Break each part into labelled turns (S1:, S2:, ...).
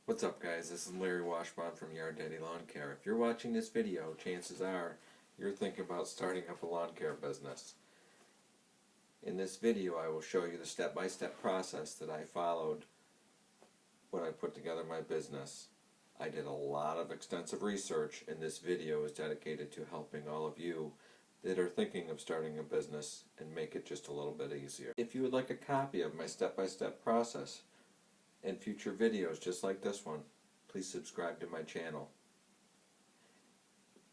S1: What's up, guys? This is Larry Washbon from Yarddaddy Lawn Care. If you're watching this video, chances are you're thinking about starting up a lawn care business. In this video, I will show you the step-by-step process that I followed when I put together my business. I did a lot of extensive research, and this video is dedicated to helping all of you that are thinking of starting a business and make it just a little bit easier. If you would like a copy of my step-by-step process and future videos just like this one, please subscribe to my channel.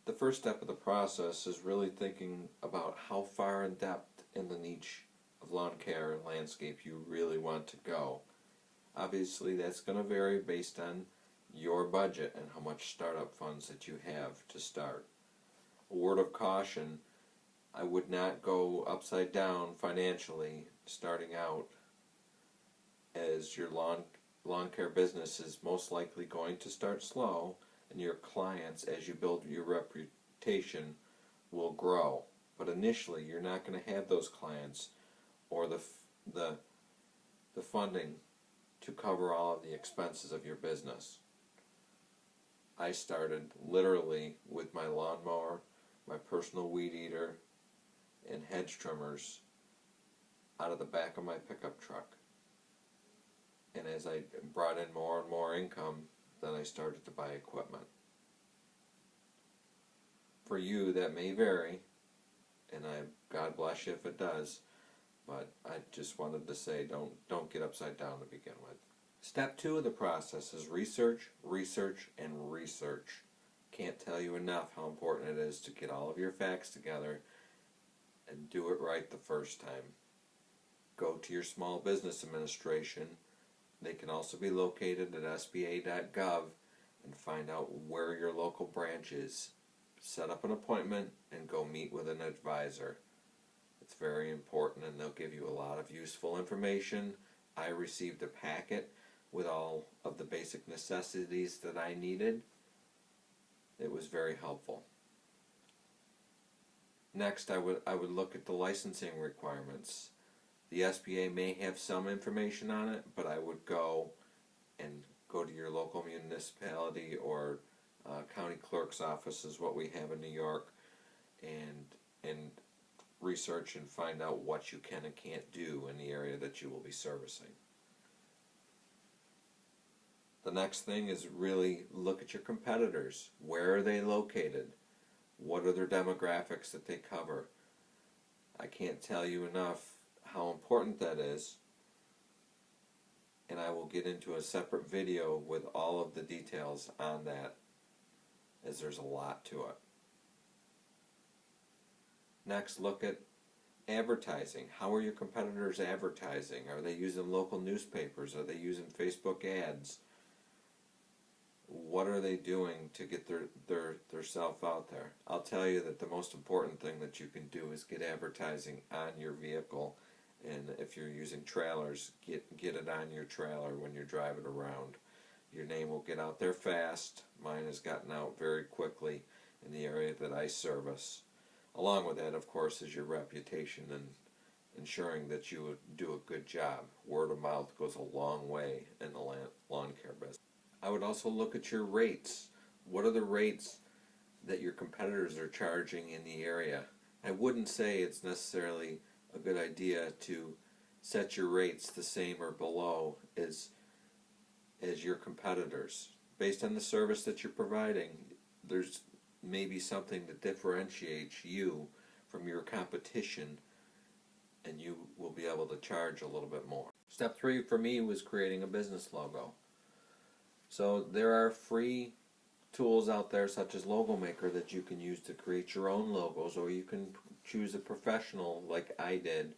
S1: The first step of the process is really thinking about how far in depth in the niche of lawn care and landscape you really want to go. Obviously that's going to vary based on your budget and how much startup funds that you have to start. A word of caution, I would not go upside down financially starting out, as your lawn care business is most likely going to start slow, and your clients, as you build your reputation, will grow. But initially you're not going to have those clients or the funding to cover all of the expenses of your business. I started literally with my lawnmower, my personal weed eater, and hedge trimmers out of the back of my pickup truck. And as I brought in more and more income, then I started to buy equipment. For you, that may vary, and God bless you if it does, but I just wanted to say don't get upside down to begin with. Step 2 of the process is research, research, and research. Can't tell you enough how important it is to get all of your facts together and do it right the first time. Go to your Small Business Administration. They can also be located at sba.gov and find out where your local branch is. Set up an appointment and go meet with an advisor. It's very important, and they'll give you a lot of useful information. I received a packet with all of the basic necessities that I needed. It was very helpful. Next, I would look at the licensing requirements. The SBA may have some information on it, but I would go to your local municipality or county clerk's office is what we have in New York, and research and find out what you can and can't do in the area that you will be servicing. The next thing is really look at your competitors. Where are they located? What are their demographics that they cover? I can't tell you enough how important that is, and I will get into a separate video with all of the details on that, as there's a lot to it. Next, look at advertising. How are your competitors advertising? Are they using local newspapers? Are they using Facebook ads? What are they doing to get their self out there? I'll tell you that the most important thing that you can do is get advertising on your vehicle. And if you're using trailers, get it on your trailer when you're driving around. Your name will get out there fast. Mine has gotten out very quickly in the area that I service. Along with that, of course, is your reputation and ensuring that you do a good job. Word of mouth goes a long way in the lawn care business. I would also look at your rates. What are the rates that your competitors are charging in the area? I wouldn't say it's necessarily a good idea to set your rates the same or below as your competitors. Based on the service that you're providing, there's maybe something that differentiates you from your competition, and you will be able to charge a little bit more. Step 3 for me was creating a business logo. So there are free tools out there such as Logo Maker that you can use to create your own logos, or you can choose a professional like I did.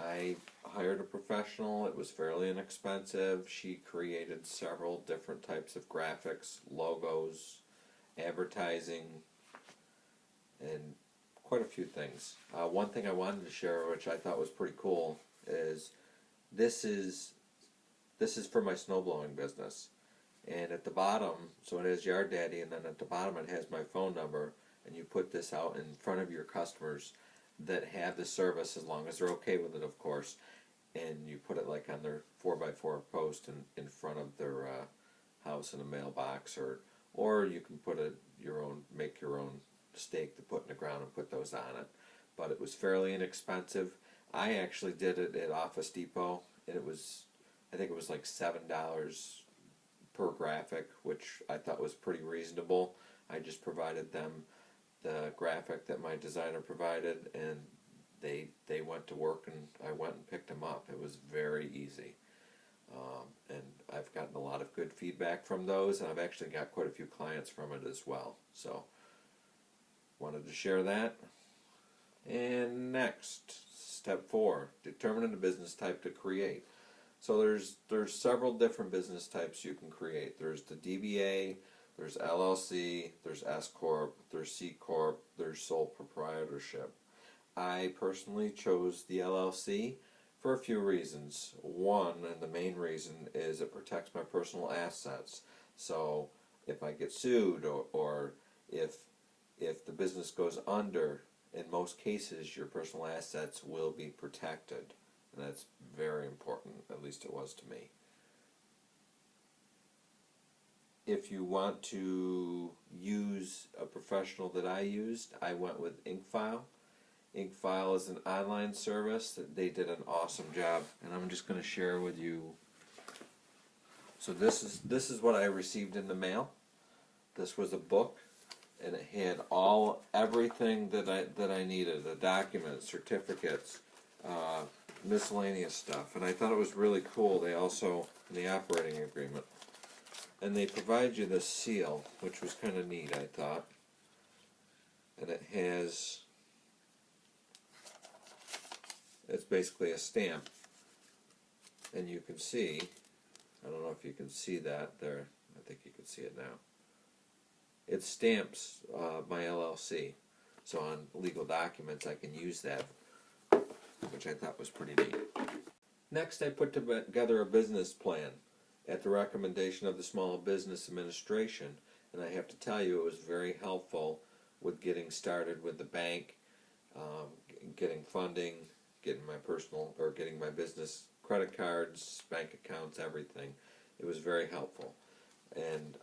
S1: I hired a professional. It was fairly inexpensive. She created several different types of graphics, logos, advertising, and quite a few things. One thing I wanted to share, which I thought was pretty cool, is this is for my snowblowing business. And at the bottom, so it has Yarddaddy, and then at the bottom it has my phone number, and you put this out in front of your customers that have the service, as long as they're okay with it, of course, and you put it like on their 4x4 post in front of their house house in a mailbox, or you can put make your own stake to put in the ground and put those on it. But it was fairly inexpensive. I actually did it at Office Depot, and I think it was like $7 per graphic, which I thought was pretty reasonable. I just provided them the graphic that my designer provided, and they went to work, and I went and picked them up. It was very easy. And I've gotten a lot of good feedback from those, and I've actually got quite a few clients from it as well. So, wanted to share that. And next, step 4, determining the business type to create. So there's several different business types you can create. There's the DBA, there's LLC, there's S Corp, there's C Corp, there's sole proprietorship. I personally chose the LLC for a few reasons. One, and the main reason, is it protects my personal assets. So if I get sued, or if the business goes under, in most cases your personal assets will be protected. And that's very important, at least it was to me. If you want to use a professional that I used, I went with InkFile. InkFile is an online service that they did an awesome job, and I'm just going to share with you. So this is what I received in the mail. This was a book, and it had everything that I needed: the documents, certificates, miscellaneous stuff, and I thought it was really cool. They also, in the operating agreement, and they provide you this seal, which was kind of neat, I thought. And it's basically a stamp, and you can see, I don't know if you can see that there, I think you can see it now. It stamps my LLC, so on legal documents I can use that, which I thought was pretty neat. Next, I put together a business plan at the recommendation of the Small Business Administration, and I have to tell you, it was very helpful with getting started with the bank, getting funding, getting my business credit cards, bank accounts, everything. It was very helpful. And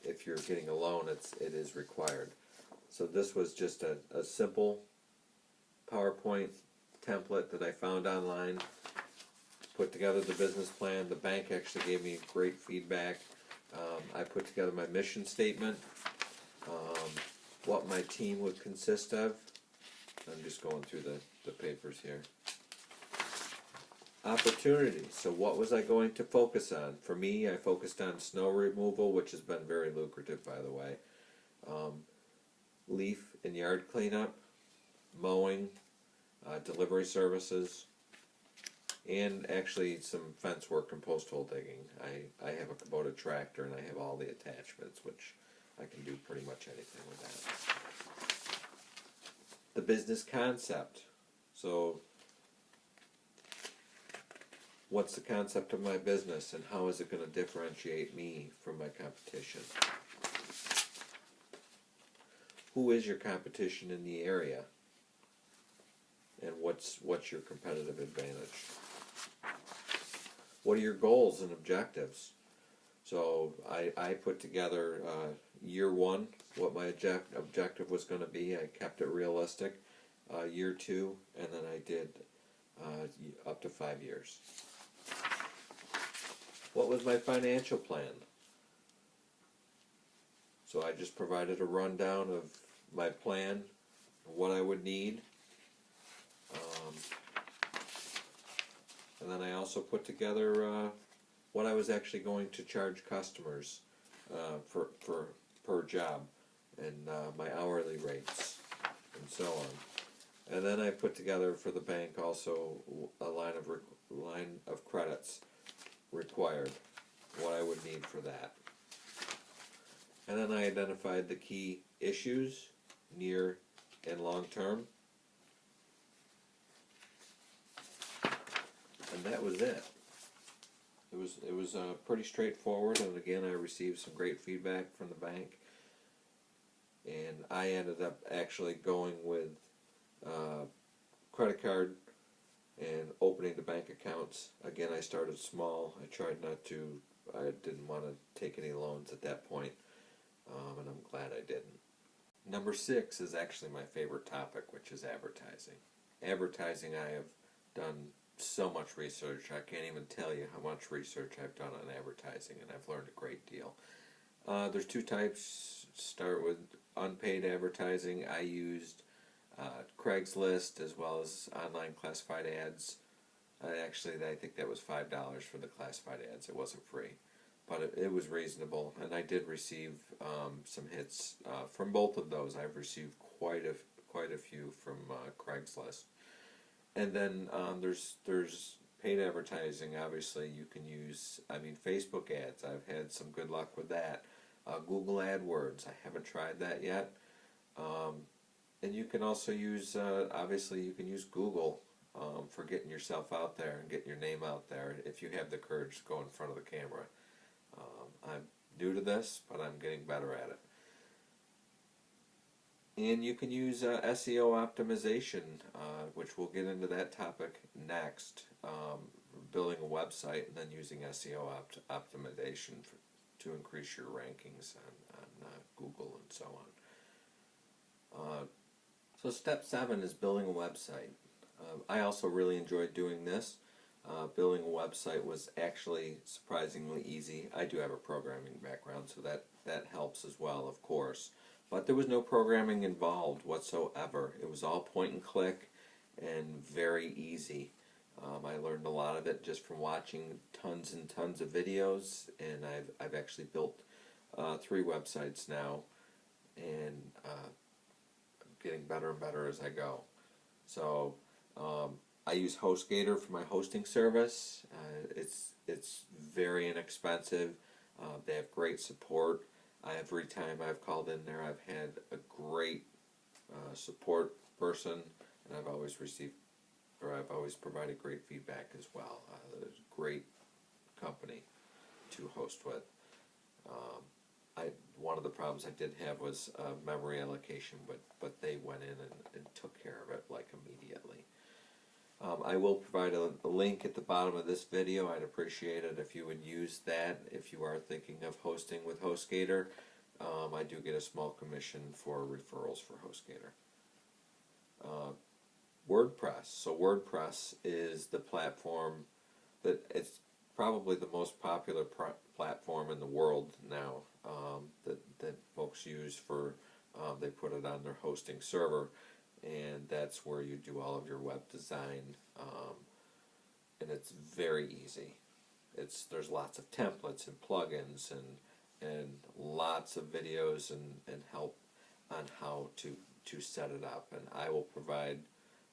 S1: if you're getting a loan, it is required. So this was just a simple PowerPoint template that I found online. Put together the business plan. The bank actually gave me great feedback. I put together my mission statement, what my team would consist of. I'm just going through the papers here. Opportunities. So what was I going to focus on? For me, I focused on snow removal, which has been very lucrative, by the way. Leaf and yard cleanup, mowing, delivery services, and actually some fence work and post hole digging. I have a Kubota tractor, and I have all the attachments, which I can do pretty much anything with that. The business concept. So what's the concept of my business, and how is it going to differentiate me from my competition? Who is your competition in the area? And what's your competitive advantage? What are your goals and objectives? So I put together year 1, what my objective was going to be. I kept it realistic. Year 2, and then I did up to 5 years. What was my financial plan? So I just provided a rundown of my plan, what I would need. And then I also put together what I was actually going to charge customers for per job, and my hourly rates, and so on. And then I put together for the bank also a line of credits required, what I would need for that. And then I identified the key issues, near and long term. And that was it. It was pretty straightforward, and again, I received some great feedback from the bank. And I ended up actually going with credit card and opening the bank accounts. Again, I started small. I tried not to I didn't want to take any loans at that point, and I'm glad I didn't. Number 6 is actually my favorite topic, which is advertising. Advertising, I have done so much research. I can't even tell you how much research I've done on advertising, and I've learned a great deal. There's 2 types. Start with unpaid advertising. I used Craigslist as well as online classified ads. Actually, I think that was $5 for the classified ads. It wasn't free, but it was reasonable, and I did receive some hits from both of those. I've received quite a few from Craigslist, and then there's paid advertising. Obviously, you can use. I mean, Facebook ads. I've had some good luck with that. Google AdWords. I haven't tried that yet. And you can also use. Obviously, you can use Google. For getting yourself out there and getting your name out there if you have the courage to go in front of the camera. I'm new to this, but I'm getting better at it. And you can use SEO optimization, which we'll get into that topic next, building a website and then using SEO optimization to increase your rankings on Google and so on. So step 7 is building a website. I also really enjoyed doing this. Building a website was actually surprisingly easy. I do have a programming background, so that helps as well, of course. But there was no programming involved whatsoever. It was all point and click and very easy. I learned a lot of it just from watching tons and tons of videos, and I've actually built 3 websites now, and I'm getting better and better as I go. So I use HostGator for my hosting service. It's very inexpensive. They have great support. Every time I've called in there, I've had a great support person, and I've always provided great feedback as well. It's a great company to host with. One of the problems I did have was memory allocation, but they went in and took care of it like immediately. I will provide a link at the bottom of this video. I'd appreciate it if you would use that if you are thinking of hosting with HostGator. I do get a small commission for referrals for HostGator. WordPress. So WordPress is the platform that it's probably the most popular platform in the world now that folks use for. They put it on their hosting server, and that's where you do all of your web design, and it's very easy. There's lots of templates and plugins and lots of videos and help on how to set it up, and I will provide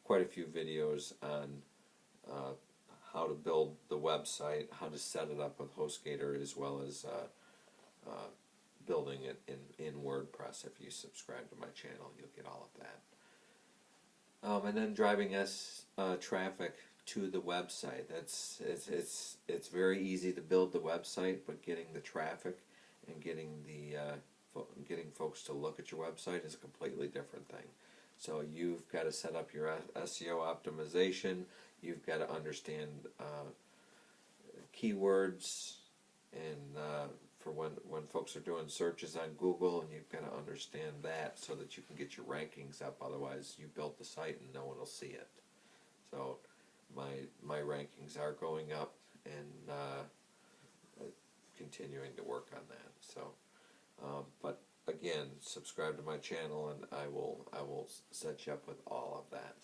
S1: quite a few videos on how to build the website, how to set it up with HostGator, as well as building it in WordPress. If you subscribe to my channel, you'll get all of that. And then driving traffic to the website. It's very easy to build the website, but getting the traffic and getting folks to look at your website is a completely different thing. So you've got to set up your SEO optimization. You've got to understand keywords, and for when folks are doing searches on Google, and you've got to understand that so that you can get your rankings up. Otherwise, you built the site and no one will see it. So my rankings are going up, and continuing to work on that. So, but again, subscribe to my channel, and I will set you up with all of that.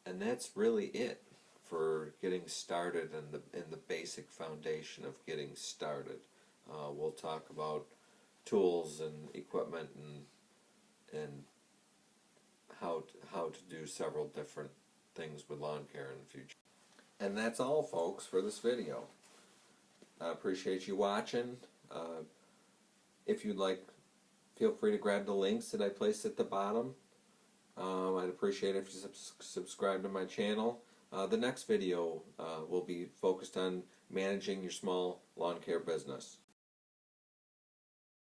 S1: And that's really it for getting started in the basic foundation of getting started. We'll talk about tools and equipment and how to do several different things with Lawncare in the future. And that's all, folks, for this video. I appreciate you watching. If you'd like, feel free to grab the links that I placed at the bottom. I'd appreciate it if you subscribe to my channel. The next video will be focused on managing your small lawn care business.